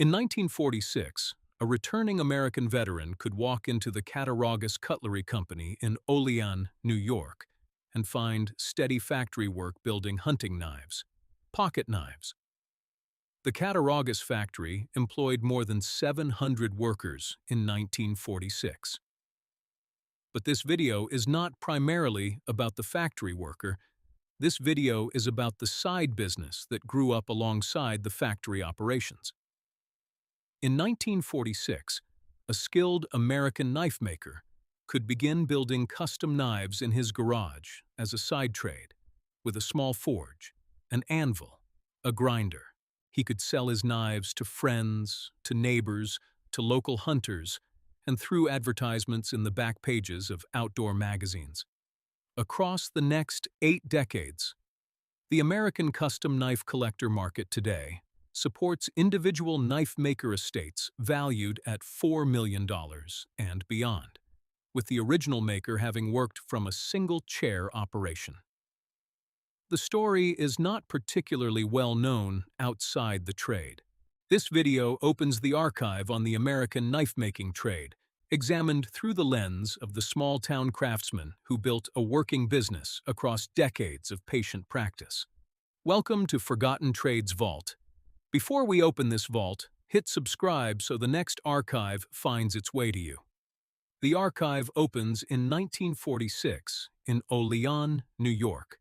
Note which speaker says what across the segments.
Speaker 1: In 1946, a returning American veteran could walk into the Cattaraugus Cutlery Company in Olean, New York, and find steady factory work building hunting knives, pocket knives. The Cattaraugus factory employed more than 700 workers in 1946. But this video is not primarily about the factory worker. This video is about the side business that grew up alongside the factory operations. In 1946, a skilled American knife maker could begin building custom knives in his garage as a side trade, with a small forge, an anvil, a grinder. He could sell his knives to friends, to neighbors, to local hunters, and through advertisements in the back pages of outdoor magazines. Across the next 8 decades, the American custom knife collector market today supports individual knife maker estates valued at $4 million and beyond, with the original maker having worked from a single chair operation. The story is not particularly well known outside the trade. This video opens the archive on the American knife-making trade, examined through the lens of the small-town craftsman who built a working business across decades of patient practice. Welcome to Forgotten Trades Vault. Before we open this vault, hit subscribe so the next archive finds its way to you. The archive opens in 1946 in Olean, New York.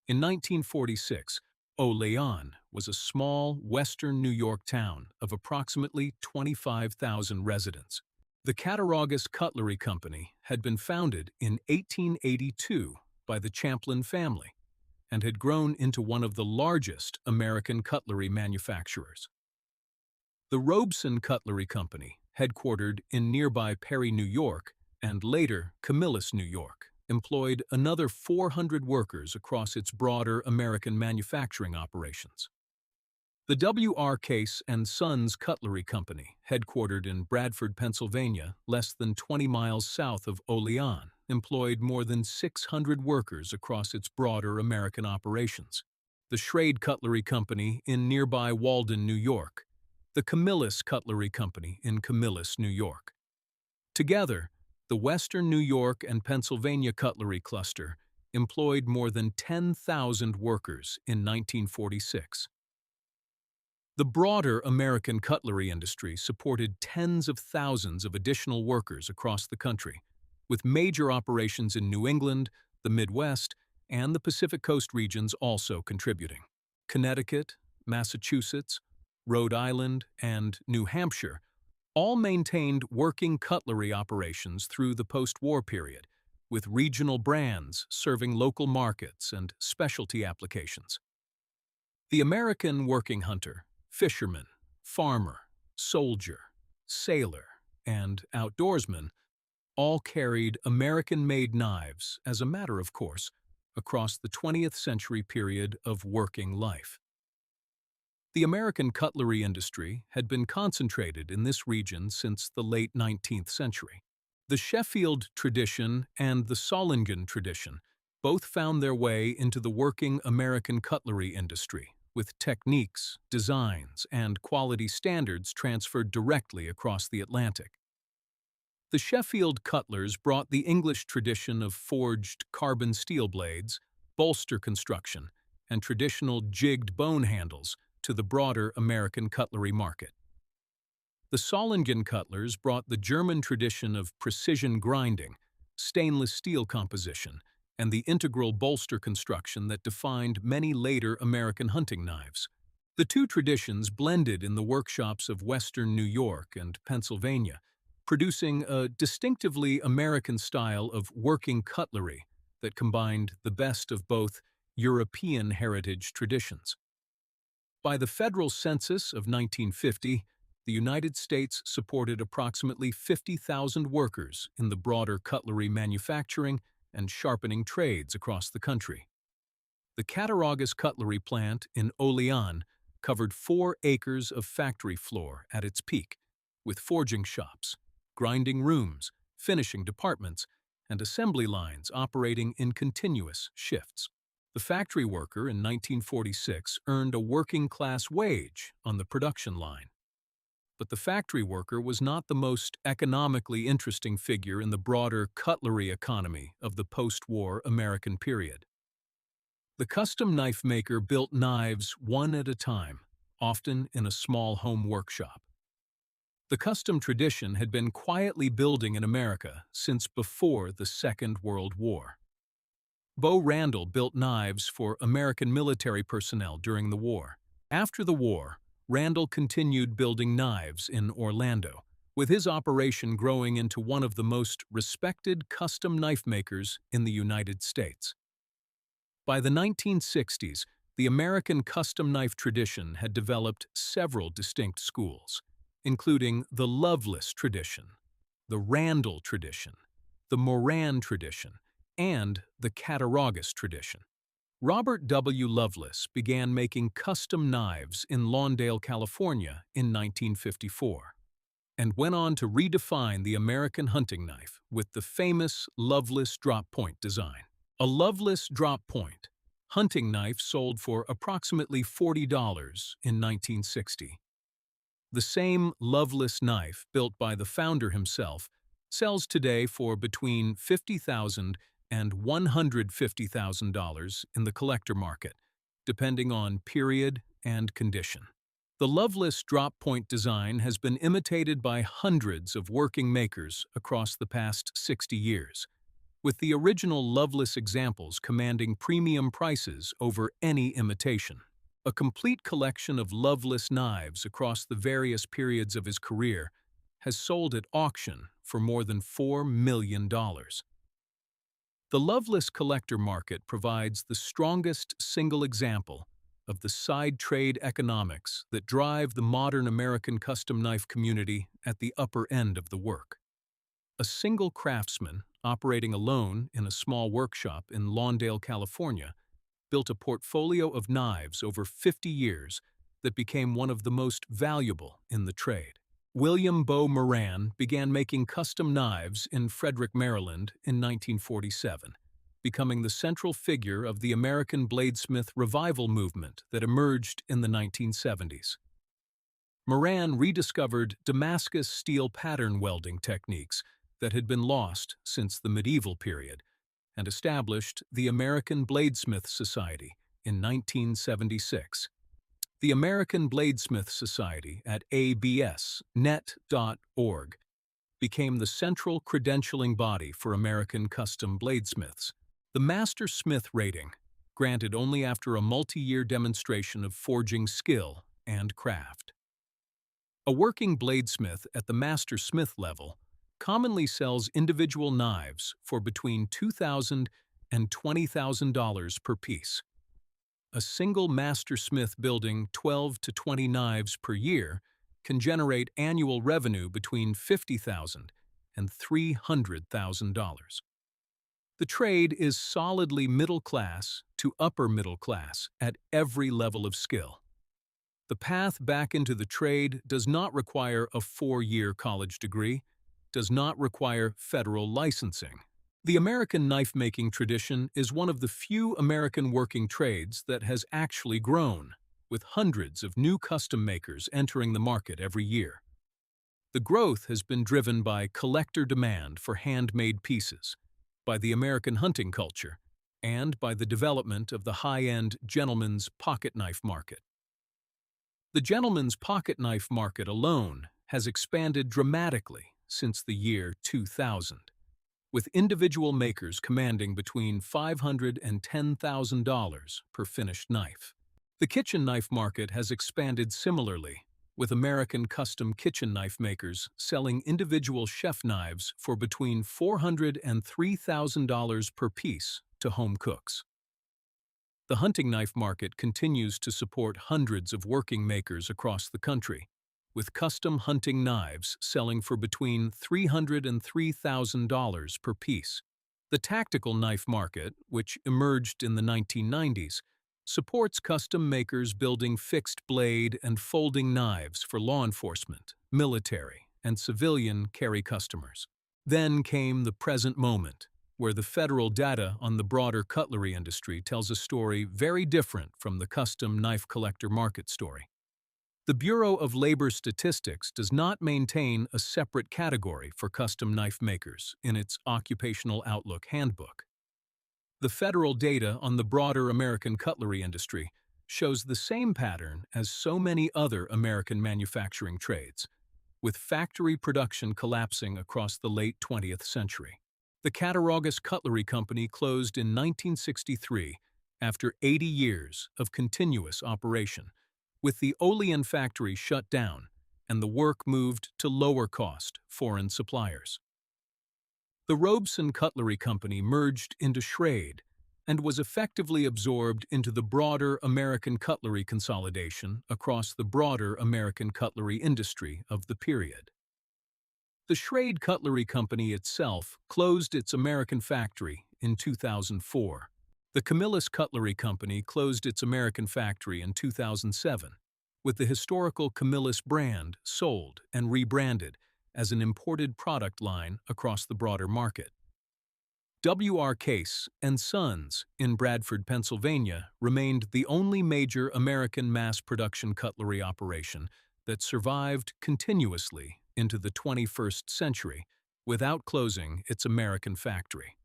Speaker 1: In 1946, Olean was a small western New York town of approximately 25,000 residents. The Cattaraugus Cutlery Company had been founded in 1882 by the Champlin family and had grown into one of the largest American cutlery manufacturers. The Robeson Cutlery Company, headquartered in nearby Perry, New York, and later Camillus, New York, employed another 400 workers across its broader American manufacturing operations. The W.R. Case & Sons Cutlery Company, headquartered in Bradford, Pennsylvania, less than 20 miles south of Olean, employed more than 600 workers across its broader American operations. The Schrade Cutlery Company in nearby Walden, New York. The Camillus Cutlery Company in Camillus, New York. Together, the Western New York and Pennsylvania Cutlery Cluster employed more than 10,000 workers in 1946. The broader American cutlery industry supported tens of thousands of additional workers across the country, with major operations in New England, the Midwest, and the Pacific Coast regions also contributing. Connecticut, Massachusetts, Rhode Island, and New Hampshire all maintained working cutlery operations through the post-war period, with regional brands serving local markets and specialty applications. The American working hunter, fisherman, farmer, soldier, sailor, and outdoorsman all carried American-made knives as a matter of course across the 20th century period of working life. The American cutlery industry had been concentrated in this region since the late 19th century. The Sheffield tradition and the Solingen tradition both found their way into the working American cutlery industry, with techniques, designs, and quality standards transferred directly across the Atlantic. The Sheffield cutlers brought the English tradition of forged carbon steel blades, bolster construction, and traditional jigged bone handles to the broader American cutlery market. The Solingen cutlers brought the German tradition of precision grinding, stainless steel composition, and the integral bolster construction that defined many later American hunting knives. The two traditions blended in the workshops of western New York and Pennsylvania, producing a distinctively American style of working cutlery that combined the best of both European heritage traditions. By the federal census of 1950, the United States supported approximately 50,000 workers in the broader cutlery manufacturing and sharpening trades across the country. The Cattaraugus Cutlery plant in Olean covered 4 acres of factory floor at its peak, with forging shops, grinding rooms, finishing departments, and assembly lines operating in continuous shifts. The factory worker in 1946 earned a working-class wage on the production line. but the factory worker was not the most economically interesting figure in the broader cutlery economy of the post-war American period. The custom knife maker built knives one at a time, often in a small home workshop. The custom tradition had been quietly building in America since before the Second World War. Bo Randall built knives for American military personnel during the war. After the war, Randall continued building knives in Orlando, with his operation growing into one of the most respected custom knife makers in the United States. By the 1960s, the American custom knife tradition had developed several distinct schools, including the Loveless tradition, the Randall tradition, the Moran tradition, and the Cattaraugus tradition. Robert W. Loveless began making custom knives in Lawndale, California in 1954, and went on to redefine the American hunting knife with the famous Loveless drop point design. A Loveless drop point hunting knife sold for approximately $40 in 1960. The same Loveless knife, built by the founder himself, sells today for between $50,000 and $150,000 in the collector market, depending on period and condition. The Loveless drop point design has been imitated by hundreds of working makers across the past 60 years, with the original Loveless examples commanding premium prices over any imitation. A complete collection of Loveless knives across the various periods of his career has sold at auction for more than $4 million. The Loveless collector market provides the strongest single example of the side trade economics that drive the modern American custom knife community at the upper end of the work. A single craftsman, operating alone in a small workshop in Lawndale, California, built a portfolio of knives over 50 years that became one of the most valuable in the trade. William Bo Moran began making custom knives in Frederick, Maryland in 1947, becoming the central figure of the American bladesmith revival movement that emerged in the 1970s. Moran rediscovered Damascus steel pattern welding techniques that had been lost since the medieval period, and established the American Bladesmith Society in 1976. The American Bladesmith Society at absnet.org became the central credentialing body for American custom bladesmiths. The Master Smith rating, granted only after a multi-year demonstration of forging skill and craft. A working bladesmith at the Master Smith level commonly sells individual knives for between $2,000 and $20,000 per piece. A single Master Smith building 12 to 20 knives per year can generate annual revenue between $50,000 and $300,000. The trade is solidly middle class to upper middle class at every level of skill. The path back into the trade does not require a 4-year college degree, does not require federal licensing. The American knife-making tradition is one of the few American working trades that has actually grown, with hundreds of new custom makers entering the market every year. The growth has been driven by collector demand for handmade pieces, by the American hunting culture, and by the development of the high-end gentleman's pocket knife market. The gentleman's pocket knife market alone has expanded dramatically since the year 2000, with individual makers commanding between $500 and $10,000 per finished knife. The kitchen knife market has expanded similarly, with American custom kitchen knife makers selling individual chef knives for between $400 and $3,000 per piece to home cooks. The hunting knife market continues to support hundreds of working makers across the country, with custom hunting knives selling for between $300 and $3,000 per piece. The tactical knife market, which emerged in the 1990s, supports custom makers building fixed blade and folding knives for law enforcement, military, and civilian carry customers. Then came the present moment, where the federal data on the broader cutlery industry tells a story very different from the custom knife collector market story. The Bureau of Labor Statistics does not maintain a separate category for custom knife makers in its Occupational Outlook Handbook. The federal data on the broader American cutlery industry shows the same pattern as so many other American manufacturing trades, with factory production collapsing across the late 20th century. The Cattaraugus Cutlery Company closed in 1963 after 80 years of continuous operation, with the Olean factory shut down and the work moved to lower-cost foreign suppliers. The Robeson Cutlery Company merged into Schrade and was effectively absorbed into the broader American cutlery consolidation across the broader American cutlery industry of the period. The Schrade Cutlery Company itself closed its American factory in 2004. The Camillus Cutlery Company closed its American factory in 2007, with the historical Camillus brand sold and rebranded as an imported product line across the broader market. W.R. Case and Sons in Bradford, Pennsylvania, remained the only major American mass-production cutlery operation that survived continuously into the 21st century without closing its American factory.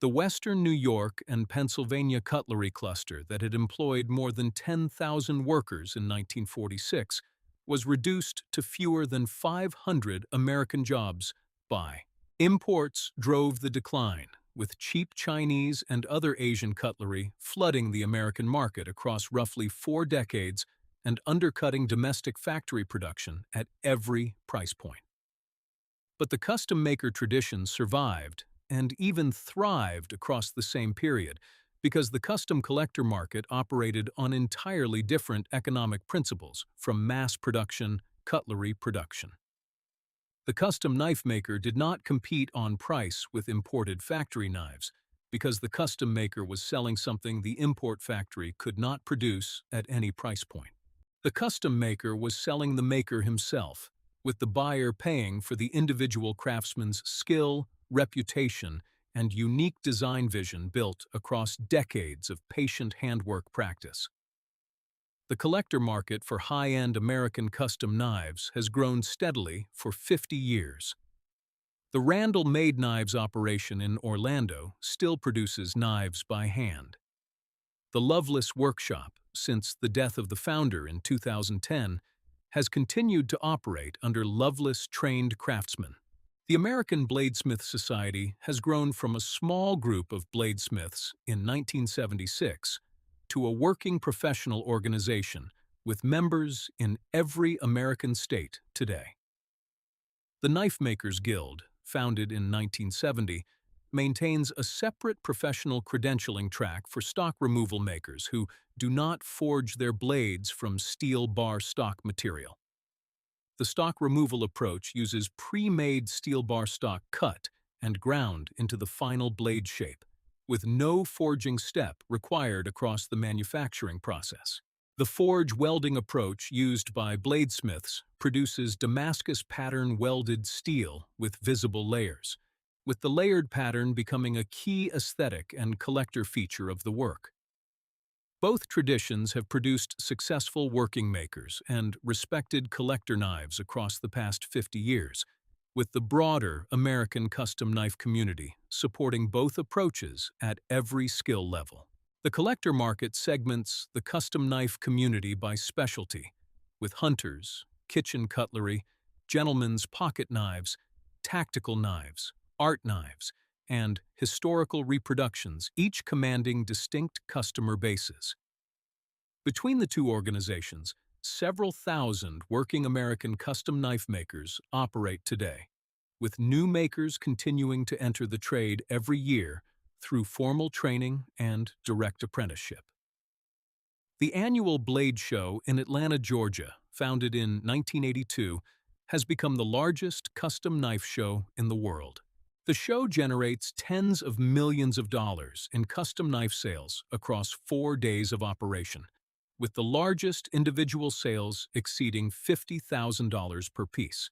Speaker 1: The Western New York and Pennsylvania cutlery cluster that had employed more than 10,000 workers in 1946 was reduced to fewer than 500 American jobs by imports drove the decline, with cheap Chinese and other Asian cutlery flooding the American market across roughly 4 decades and undercutting domestic factory production at every price point. But the custom maker tradition survived and even thrived across the same period because the custom collector market operated on entirely different economic principles from mass production cutlery production. The custom knife maker did not compete on price with imported factory knives because the custom maker was selling something the import factory could not produce at any price point. The custom maker was selling the maker himself, with the buyer paying for the individual craftsman's skill, reputation, and unique design vision built across decades of patient handwork practice. The collector market for high-end American custom knives has grown steadily for 50 years. The Randall Made Knives operation in Orlando still produces knives by hand. The Loveless workshop, since the death of the founder in 2010, has continued to operate under Loveless trained craftsmen. The American Bladesmith Society has grown from a small group of bladesmiths in 1976 to a working professional organization with members in every American state today. The Knife Makers Guild, founded in 1970, maintains a separate professional credentialing track for stock removal makers who do not forge their blades from steel bar stock material. The stock removal approach uses pre-made steel bar stock cut and ground into the final blade shape, with no forging step required across the manufacturing process. The forge welding approach used by bladesmiths produces Damascus pattern welded steel with visible layers, with the layered pattern becoming a key aesthetic and collector feature of the work. Both traditions have produced successful working makers and respected collector knives across the past 50 years, with the broader American custom knife community supporting both approaches at every skill level. The collector market segments the custom knife community by specialty, with hunters, kitchen cutlery, gentlemen's pocket knives, tactical knives, art knives, and historical reproductions, each commanding distinct customer bases. Between the two organizations, several thousand working American custom knife makers operate today, with new makers continuing to enter the trade every year through formal training and direct apprenticeship. The annual Blade Show in Atlanta, Georgia, founded in 1982, has become the largest custom knife show in the world. The show generates tens of millions of dollars in custom knife sales across 4 days of operation, with the largest individual sales exceeding $50,000 per piece.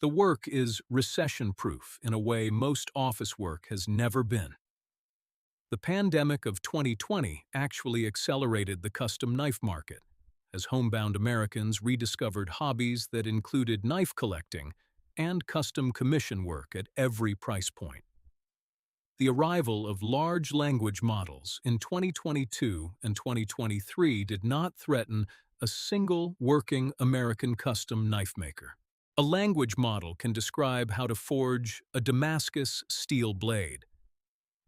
Speaker 1: The work is recession-proof in a way most office work has never been. The pandemic of 2020 actually accelerated the custom knife market, as homebound Americans rediscovered hobbies that included knife collecting and custom commission work at every price point. The arrival of large language models in 2022 and 2023 did not threaten a single working American custom knife maker. A language model can describe how to forge a Damascus steel blade.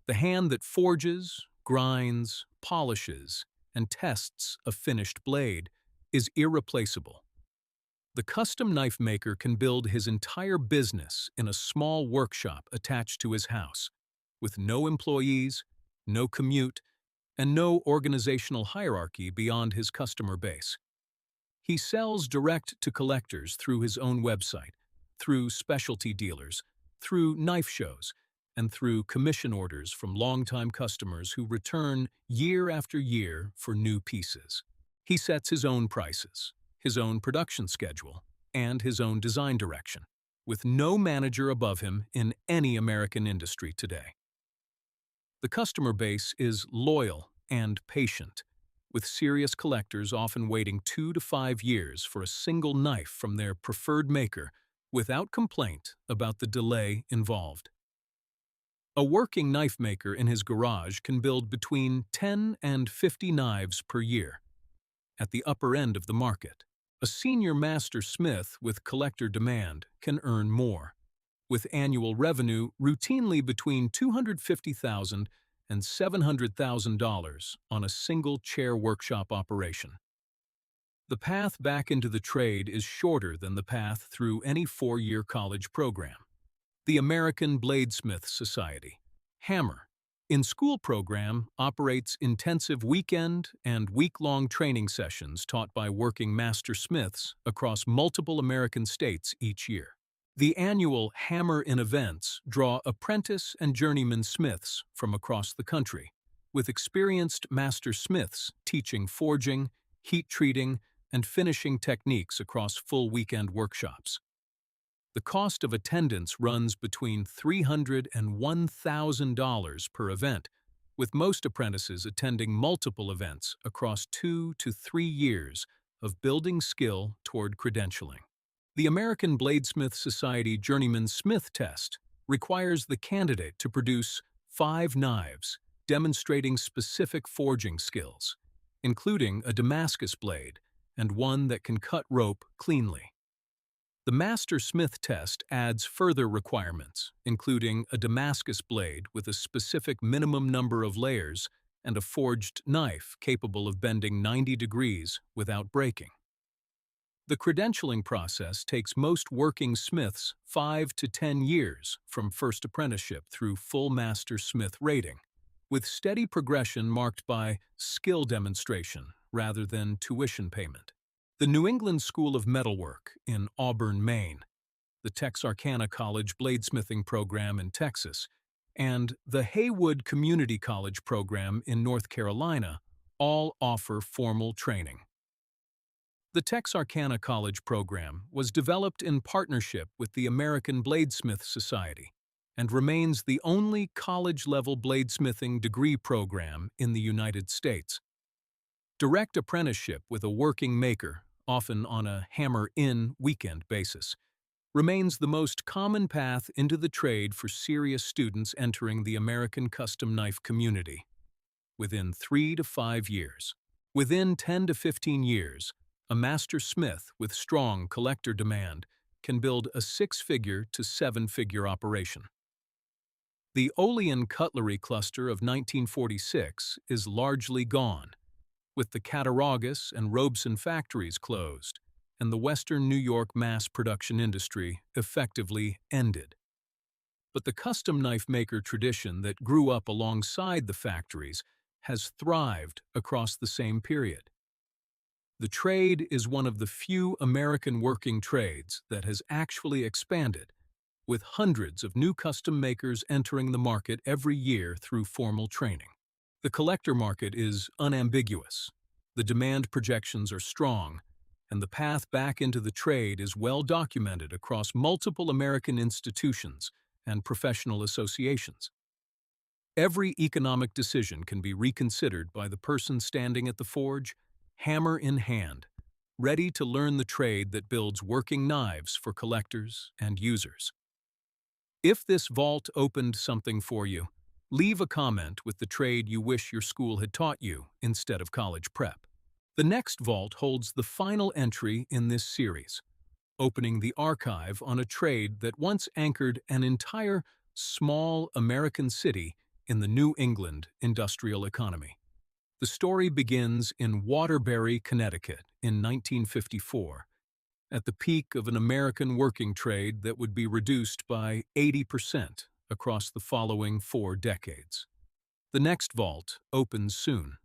Speaker 1: The hand that forges, grinds, polishes, and tests a finished blade is irreplaceable. The custom knife maker can build his entire business in a small workshop attached to his house, with no employees, no commute, and no organizational hierarchy beyond his customer base. He sells direct to collectors through his own website, through specialty dealers, through knife shows, and through commission orders from longtime customers who return year after year for new pieces. He sets his own prices, his own production schedule, and his own design direction, with no manager above him in any American industry today. The customer base is loyal and patient, with serious collectors often waiting 2 to 5 years for a single knife from their preferred maker without complaint about the delay involved. A working knife maker in his garage can build between 10 and 50 knives per year. At the upper end of the market, a senior master smith with collector demand can earn more, with annual revenue routinely between $250,000 and $700,000 on a single chair workshop operation. The path back into the trade is shorter than the path through any 4-year college program. The American Bladesmith Society, Hammer, in-school program operates intensive weekend and week-long training sessions taught by working master smiths across multiple American states each year. The annual Hammer in events draw apprentice and journeyman smiths from across the country, with experienced master smiths teaching forging, heat treating, and finishing techniques across full weekend workshops. The cost of attendance runs between $300 and $1,000 per event, with most apprentices attending multiple events across 2 to 3 years of building skill toward credentialing. The American Bladesmith Society Journeyman Smith Test requires the candidate to produce 5 knives demonstrating specific forging skills, including a Damascus blade and one that can cut rope cleanly. The Master Smith test adds further requirements, including a Damascus blade with a specific minimum number of layers and a forged knife capable of bending 90 degrees without breaking. The credentialing process takes most working smiths 5 to 10 years from first apprenticeship through full master smith rating, with steady progression marked by skill demonstration rather than tuition payment. The New England School of Metalwork in Auburn, Maine, the Texarkana College Bladesmithing Program in Texas, and the Haywood Community College Program in North Carolina all offer formal training. The Texarkana College program was developed in partnership with the American Bladesmith Society and remains the only college-level bladesmithing degree program in the United States. Direct apprenticeship with a working maker, often on a hammer-in weekend basis, remains the most common path into the trade for serious students entering the American custom knife community. Within 3 to 5 years. Within 10 to 15 years, a master smith with strong collector demand can build a 6-figure to 7-figure operation. The Olean cutlery cluster of 1946 is largely gone, with the Cattaraugus and Robeson factories closed, and the Western New York mass production industry effectively ended. But the custom knife maker tradition that grew up alongside the factories has thrived across the same period. The trade is one of the few American working trades that has actually expanded, with hundreds of new custom makers entering the market every year through formal training. The collector market is unambiguous, the demand projections are strong, and the path back into the trade is well documented across multiple American institutions and professional associations. Every economic decision can be reconsidered by the person standing at the forge, hammer in hand, ready to learn the trade that builds working knives for collectors and users. If this vault opened something for you, leave a comment with the trade you wish your school had taught you instead of college prep. The next vault holds the final entry in this series, opening the archive on a trade that once anchored an entire small American city in the New England industrial economy. The story begins in Waterbury, Connecticut in 1954, at the peak of an American working trade that would be reduced by 80% across the following 4 decades. The next vault opens soon,